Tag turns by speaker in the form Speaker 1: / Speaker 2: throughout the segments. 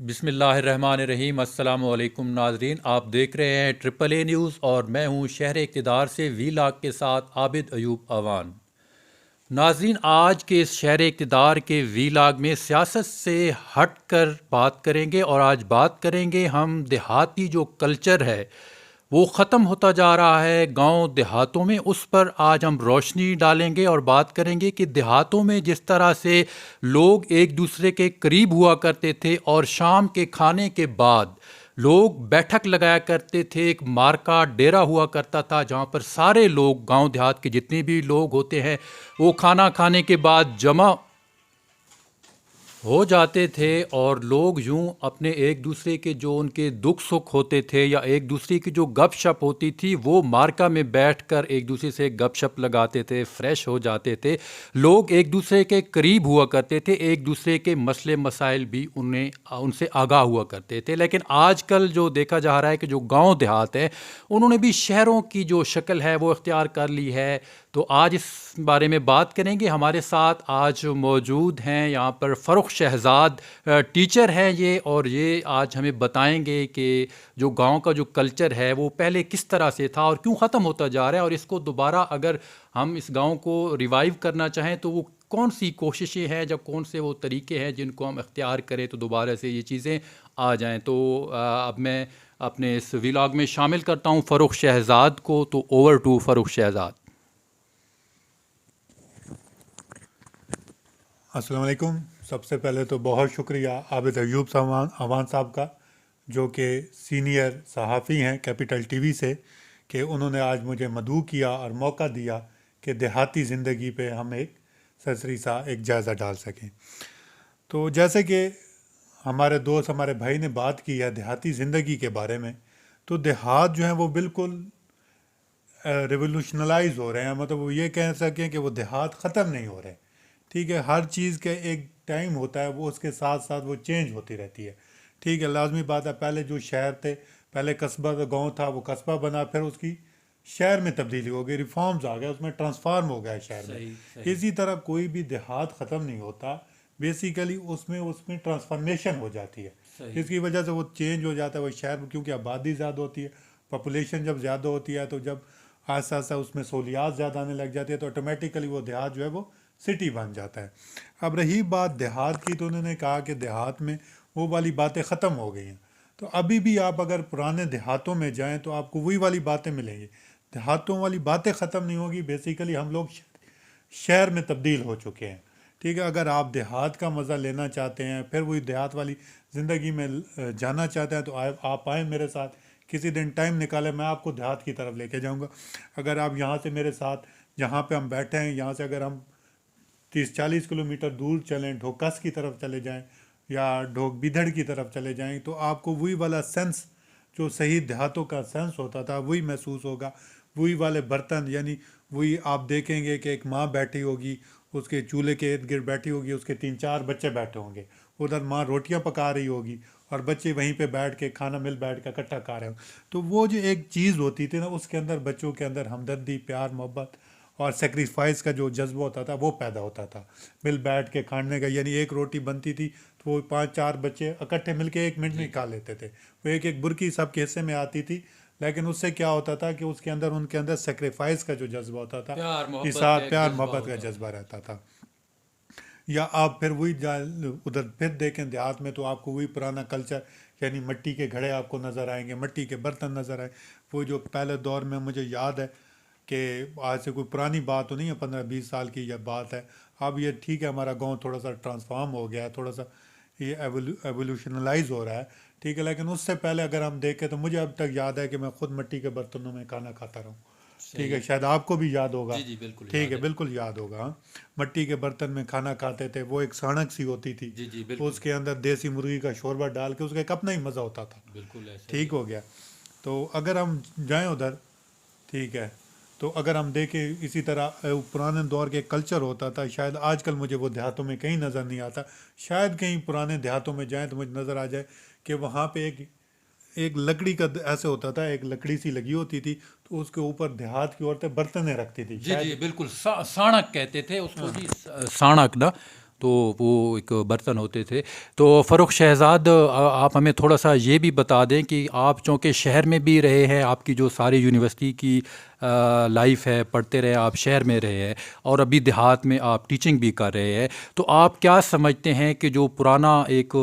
Speaker 1: بسم اللہ الرحمن الرحیم۔ السلام علیکم ناظرین، آپ دیکھ رہے ہیں ٹرپل اے نیوز اور میں ہوں شہر اقتدار سے وی لاگ کے ساتھ عابد ایوب اوان۔ ناظرین، آج کے اس شہر اقتدار کے وی لاگ میں سیاست سے ہٹ کر بات کریں گے، اور آج بات کریں گے ہم دیہاتی جو کلچر ہے وہ ختم ہوتا جا رہا ہے گاؤں دیہاتوں میں، اس پر آج ہم روشنی ڈالیں گے اور بات کریں گے کہ دیہاتوں میں جس طرح سے لوگ ایک دوسرے کے قریب ہوا کرتے تھے اور شام کے کھانے کے بعد لوگ بیٹھک لگایا کرتے تھے، ایک مارکا ڈیرا ہوا کرتا تھا جہاں پر سارے لوگ گاؤں دیہات کے جتنے بھی لوگ ہوتے ہیں وہ کھانا کھانے کے بعد جمع ہو جاتے تھے، اور لوگ یوں اپنے ایک دوسرے کے جو ان کے دکھ سکھ ہوتے تھے یا ایک دوسرے کی جو گپ شپ ہوتی تھی وہ مارکا میں بیٹھ کر ایک دوسرے سے گپ شپ لگاتے تھے، فریش ہو جاتے تھے، لوگ ایک دوسرے کے قریب ہوا کرتے تھے، ایک دوسرے کے مسئلے مسائل بھی ان سے آگاہ ہوا کرتے تھے۔ لیکن آج کل جو دیکھا جا رہا ہے کہ جو گاؤں دیہات ہیں انہوں نے بھی شہروں کی جو شکل ہے وہ اختیار کر لی ہے، تو آج اس بارے میں بات کریں گے۔ ہمارے ساتھ آج موجود ہیں یہاں پر فرخ شہزاد، ٹیچر ہیں یہ، اور یہ آج ہمیں بتائیں گے کہ جو گاؤں کا جو کلچر ہے وہ پہلے کس طرح سے تھا اور کیوں ختم ہوتا جا رہا ہے، اور اس کو دوبارہ اگر ہم اس گاؤں کو ریوائیو کرنا چاہیں تو وہ کون سی کوششیں ہیں، جب کون سے وہ طریقے ہیں جن کو ہم اختیار کریں تو دوبارہ سے یہ چیزیں آ جائیں۔ تو اب میں اپنے اس ولاگ میں شامل کرتا ہوں فرخ شہزاد کو، تو اوور ٹو فرخ شہزاد۔
Speaker 2: السلام علیکم۔ سب سے پہلے تو بہت شکریہ عابد ایوب اوان صاحب کا، جو کہ سینئر صحافی ہیں کیپٹل ٹی وی سے، کہ انہوں نے آج مجھے مدعو کیا اور موقع دیا کہ دیہاتی زندگی پہ ہم ایک سرسری سا ایک جائزہ ڈال سکیں۔ تو جیسے کہ ہمارے دوست ہمارے بھائی نے بات کی ہے دیہاتی زندگی کے بارے میں، تو دیہات جو ہیں وہ بالکل ریولوشنلائز ہو رہے ہیں، مطلب وہ یہ کہہ سکیں کہ وہ دیہات ختم نہیں ہو رہے۔ ٹھیک ہے، ہر چیز کے ایک ٹائم ہوتا ہے، وہ اس کے ساتھ ساتھ وہ چینج ہوتی رہتی ہے۔ ٹھیک ہے، لازمی بات ہے، پہلے جو شہر تھے، پہلے قصبہ گاؤں تھا، وہ قصبہ بنا، پھر اس کی شہر میں تبدیلی ہو گئی، ریفارمز آ گئے، اس میں ٹرانسفارم ہو گیا شہر میں۔
Speaker 1: صحیح صحیح
Speaker 2: اسی طرح کوئی بھی دیہات ختم نہیں ہوتا، بیسیکلی اس میں ٹرانسفارمیشن ہو جاتی ہے،
Speaker 1: صحیح
Speaker 2: جس کی وجہ سے وہ چینج ہو جاتا ہے وہ شہر میں، کیونکہ آبادی زیادہ ہوتی ہے، پاپولیشن جب زیادہ ہوتی ہے تو جب آہستہ آہستہ اس میں سہولیات زیادہ آنے لگ جاتی ہے تو آٹومیٹیکلی وہ دیہات جو ہے وہ سٹی بن جاتا ہے۔ اب رہی بات دیہات کی، تو انہوں نے کہا کہ دیہات میں وہ والی باتیں ختم ہو گئی ہیں، تو ابھی بھی آپ اگر پرانے دیہاتوں میں جائیں تو آپ کو وہی والی باتیں ملیں گی، دیہاتوں والی باتیں ختم نہیں ہوگی۔ بیسیکلی ہم لوگ شہر میں تبدیل ہو چکے ہیں۔ ٹھیک ہے، اگر آپ دیہات کا مزہ لینا چاہتے ہیں، پھر وہی دیہات والی زندگی میں جانا چاہتے ہیں، تو آپ آئیں میرے ساتھ کسی دن، ٹائم نکالیں، میں آپ کو دیہات کی طرف لے کے جاؤں گا۔ اگر آپ یہاں سے میرے ساتھ جہاں پہ ہم بیٹھے ہیں یہاں سے اگر ہم 30-40 کلومیٹر دور چلیں، ڈھوکس کی طرف چلے جائیں یا ڈھوک بیدھڑ کی طرف چلے جائیں، تو آپ کو وہی والا سینس جو صحیح دیہاتوں کا سینس ہوتا تھا وہی محسوس ہوگا۔ وہی والے برتن، یعنی وہی آپ دیکھیں گے کہ ایک ماں بیٹھی ہوگی، اس کے چولہے کے ارد گرد بیٹھی ہوگی، اس کے 3-4 بچے بیٹھے ہوں گے، ادھر ماں روٹیاں پکا رہی ہوگی اور بچے وہیں پہ بیٹھ کے کھانا مل بیٹھ کے اکٹھا کھا رہے ہوں۔ تو وہ جو ایک چیز ہوتی تھی نا، اس کے اندر بچوں کے اندر ہمدردی، پیار، محبت اور سیکریفائس کا جو جذبہ ہوتا تھا وہ پیدا ہوتا تھا، مل بیٹھ کے کھانے کا۔ یعنی ایک روٹی بنتی تھی تو وہ 5-4 بچے اکٹھے مل کے 1 منٹ میں کھا لیتے تھے، وہ ایک ایک برکی سب کے حصے میں آتی تھی، لیکن اس سے کیا ہوتا تھا کہ اس کے اندر ان کے اندر سیکریفائس کا جو جذبہ ہوتا تھا،
Speaker 1: پیار محبت کا
Speaker 2: ایثار،
Speaker 1: ایک
Speaker 2: پیار
Speaker 1: جذبہ
Speaker 2: محبت کا
Speaker 1: ہوتا تھا۔
Speaker 2: جذبہ رہتا تھا۔ یا آپ پھر وہی ادھر پھر دیکھیں دیہات میں تو آپ کو وہی پرانا کلچر، یعنی مٹی کے گھڑے آپ کو نظر آئیں گے، مٹی کے برتن نظر آئیں۔ وہ جو پہلے دور میں مجھے یاد ہے کہ آج سے کوئی پرانی بات تو نہیں ہے، 15-20 سال کی یہ بات ہے۔ اب یہ ٹھیک ہے ہمارا گاؤں تھوڑا سا ٹرانسفارم ہو گیا ہے، تھوڑا سا یہ ایولیوشنلائز ہو رہا ہے، ٹھیک ہے، لیکن اس سے پہلے اگر ہم دیکھیں تو مجھے اب تک یاد ہے کہ میں خود مٹی کے برتنوں میں کھانا کھاتا رہا ہوں۔ ٹھیک ہے،
Speaker 1: صحیح،
Speaker 2: شاید آپ کو بھی یاد ہوگا۔
Speaker 1: جی جی بالکل
Speaker 2: ٹھیک
Speaker 1: یاد
Speaker 2: ہے،
Speaker 1: ہے۔
Speaker 2: بالکل یاد ہوگا، ہاں۔ مٹی کے برتن میں کھانا کھاتے تھے، وہ ایک سانک سی ہوتی تھی،
Speaker 1: جی جی بالکل
Speaker 2: اس کے اندر دیسی مرغی کا شوربہ ڈال کے اس کا ایک اپنا ہی مزہ ہوتا تھا۔
Speaker 1: بالکل ایسا ہی
Speaker 2: ٹھیک
Speaker 1: ہے۔
Speaker 2: ہو گیا، تو اگر ہم جائیں ادھر، ٹھیک ہے، تو اگر ہم دیکھیں اسی طرح پرانے دور کے کلچر ہوتا تھا، شاید آج کل مجھے وہ دیہاتوں میں کہیں نظر نہیں آتا۔ شاید کہیں پرانے دیہاتوں میں جائیں تو مجھے نظر آ جائے کہ وہاں پہ ایک لکڑی کا ایسے ہوتا تھا، ایک لکڑی سی لگی ہوتی تھی، تو اس کے اوپر دیہات کی عورتیں برتنیں رکھتی تھی
Speaker 1: جی
Speaker 2: شاید۔
Speaker 1: جی بالکل، ساڑک کہتے تھے اس کو، جی ساڑک نا، تو وہ ایک برتن ہوتے تھے. تو فروخ شہزاد آپ ہمیں تھوڑا سا یہ بھی بتا دیں کہ آپ چونکہ شہر میں بھی رہے ہیں، آپ کی جو ساری یونیورسٹی کی لائف ہے، پڑھتے رہے آپ شہر میں رہے ہیں، اور ابھی دیہات میں آپ ٹیچنگ بھی کر رہے ہیں، تو آپ کیا سمجھتے ہیں کہ جو پرانا ایک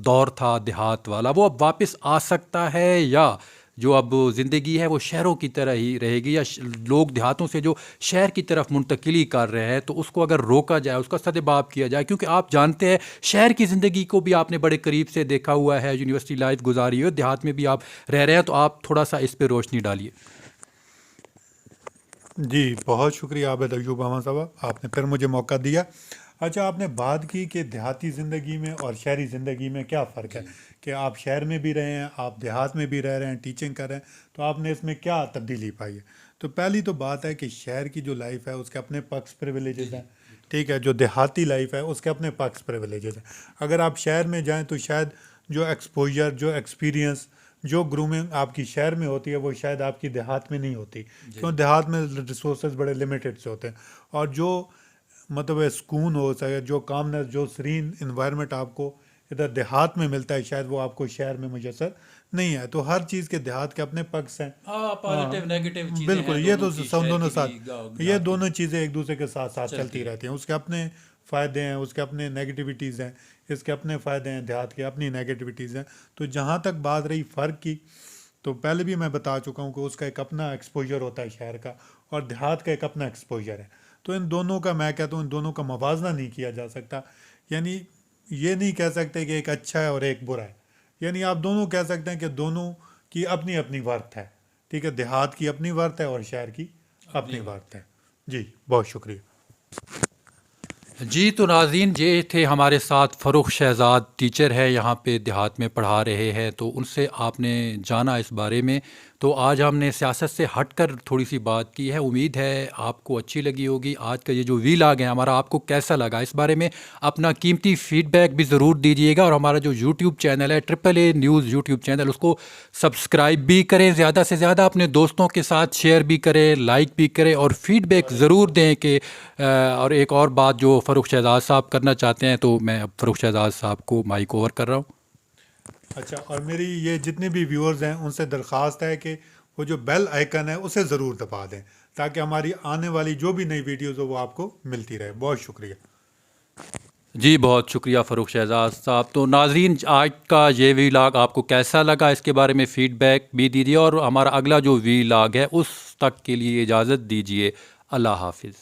Speaker 1: دور تھا دیہات والا وہ اب واپس آ سکتا ہے، یا جو اب زندگی ہے وہ شہروں کی طرح ہی رہے گی، یا لوگ دیہاتوں سے جو شہر کی طرف منتقلی کر رہے ہیں تو اس کو اگر روکا جائے، اس کا سدباب کیا جائے؟ کیونکہ آپ جانتے ہیں شہر کی زندگی کو بھی آپ نے بڑے قریب سے دیکھا ہوا ہے، یونیورسٹی لائف گزاری ہے، دیہات میں بھی آپ رہ رہے ہیں، تو آپ تھوڑا سا اس پہ روشنی ڈالیے.
Speaker 2: جی بہت شکریہ عابد ایوب احمد صاحب، آپ نے پھر مجھے موقع دیا. اچھا، آپ نے بات کی کہ دیہاتی زندگی میں اور شہری زندگی میں کیا فرق ہے، کہ آپ شہر میں بھی رہے ہیں، آپ دیہات میں بھی رہ رہے ہیں، ٹیچنگ کر رہے ہیں، تو آپ نے اس میں کیا تبدیلی پائی ہے؟ تو پہلی تو بات ہے کہ شہر کی جو لائف ہے اس کے اپنے پرکس پریویلیجز ہیں، ٹھیک ہے. جو دیہاتی لائف ہے اس کے اپنے پرکس پریویلیجز ہیں. اگر آپ شہر میں جائیں تو شاید جو ایکسپوجر، جو ایکسپیرینس، جو گرومنگ آپ کی شہر میں ہوتی ہے وہ شاید آپ کی دیہات میں نہیں ہوتی، کیوں دیہات میں ریسورسز بڑے لمیٹڈ سے ہوتے ہیں. اور جو مطلب سکون ہو سکے، جو کامنس، جو سرین انوائرمنٹ آپ کو ادھر دیہات میں ملتا ہے شاید وہ آپ کو شہر میں میسر نہیں ہے. تو ہر چیز کے دیہات کے اپنے پرکس ہیں.
Speaker 1: پازیٹیو نیگیٹو چیزیں ہیں
Speaker 2: بالکل، یہ
Speaker 1: دونوں
Speaker 2: تو
Speaker 1: کی،
Speaker 2: سب
Speaker 1: شہر
Speaker 2: دونوں
Speaker 1: کی
Speaker 2: ساتھ،
Speaker 1: بھی
Speaker 2: یہ
Speaker 1: دیہات کی
Speaker 2: دونوں
Speaker 1: بھی
Speaker 2: چیزیں ایک دوسرے کے ساتھ ساتھ چلتی
Speaker 1: چلتی ہیں.
Speaker 2: رہتی ہیں. اس کے اپنے فائدے ہیں، اس کے اپنے نیگیٹیوٹیز ہیں، اس کے اپنے فائدے ہیں، دیہات کے اپنی نیگیٹیوٹیز ہیں. تو جہاں تک بات رہی فرق کی، تو پہلے بھی میں بتا چکا ہوں کہ اس کا ایک اپنا ایکسپوجر ہوتا ہے شہر کا، اور دیہات کا ایک اپنا ایکسپوجر ہے. تو ان دونوں کا، میں کہتا ہوں ان دونوں کا موازنہ نہیں کیا جا سکتا. یعنی یہ نہیں کہہ سکتے کہ ایک اچھا ہے اور ایک برا ہے. یعنی آپ دونوں کہہ سکتے ہیں کہ دونوں کی اپنی اپنی ورتھ ہے، ٹھیک ہے. دیہات کی اپنی ورتھ ہے اور شہر کی اپنی ورتھ ہے. جی بہت شکریہ.
Speaker 1: جی تو ناظرین، یہ تھے ہمارے ساتھ فروخ شہزاد، ٹیچر ہے یہاں پہ دیہات میں پڑھا رہے ہیں، تو ان سے آپ نے جانا اس بارے میں. تو آج ہم نے سیاست سے ہٹ کر تھوڑی سی بات کی ہے، امید ہے آپ کو اچھی لگی ہوگی. آج کا یہ جو وی لاگ ہے ہمارا، آپ کو کیسا لگا، اس بارے میں اپنا قیمتی فیڈ بیک بھی ضرور دیجیے گا. اور ہمارا جو یوٹیوب چینل ہے AAA نیوز یوٹیوب چینل، اس کو سبسکرائب بھی کریں، زیادہ سے زیادہ اپنے دوستوں کے ساتھ شیئر بھی کریں، لائک بھی کریں، اور فیڈ بیک ضرور دیں کہ اور ایک اور بات جو فروخ شہزاد صاحب کرنا چاہتے ہیں، تو میں اب فروخ شہزاد صاحب کو مائک اوور کر رہا ہوں.
Speaker 2: اچھا، اور میری یہ جتنے بھی ویورز ہیں ان سے درخواست ہے کہ وہ جو بیل آئیکن ہے اسے ضرور دبا دیں، تاکہ ہماری آنے والی جو بھی نئی ویڈیوز ہو وہ آپ کو ملتی رہے. بہت شکریہ.
Speaker 1: جی بہت شکریہ فروخ شہزاد صاحب. تو ناظرین، آج کا یہ وی لاگ آپ کو کیسا لگا، اس کے بارے میں فیڈ بیک بھی دیجیے، اور ہمارا اگلا جو وی لاگ ہے اس تک کے لیے اجازت دیجیے. اللہ حافظ.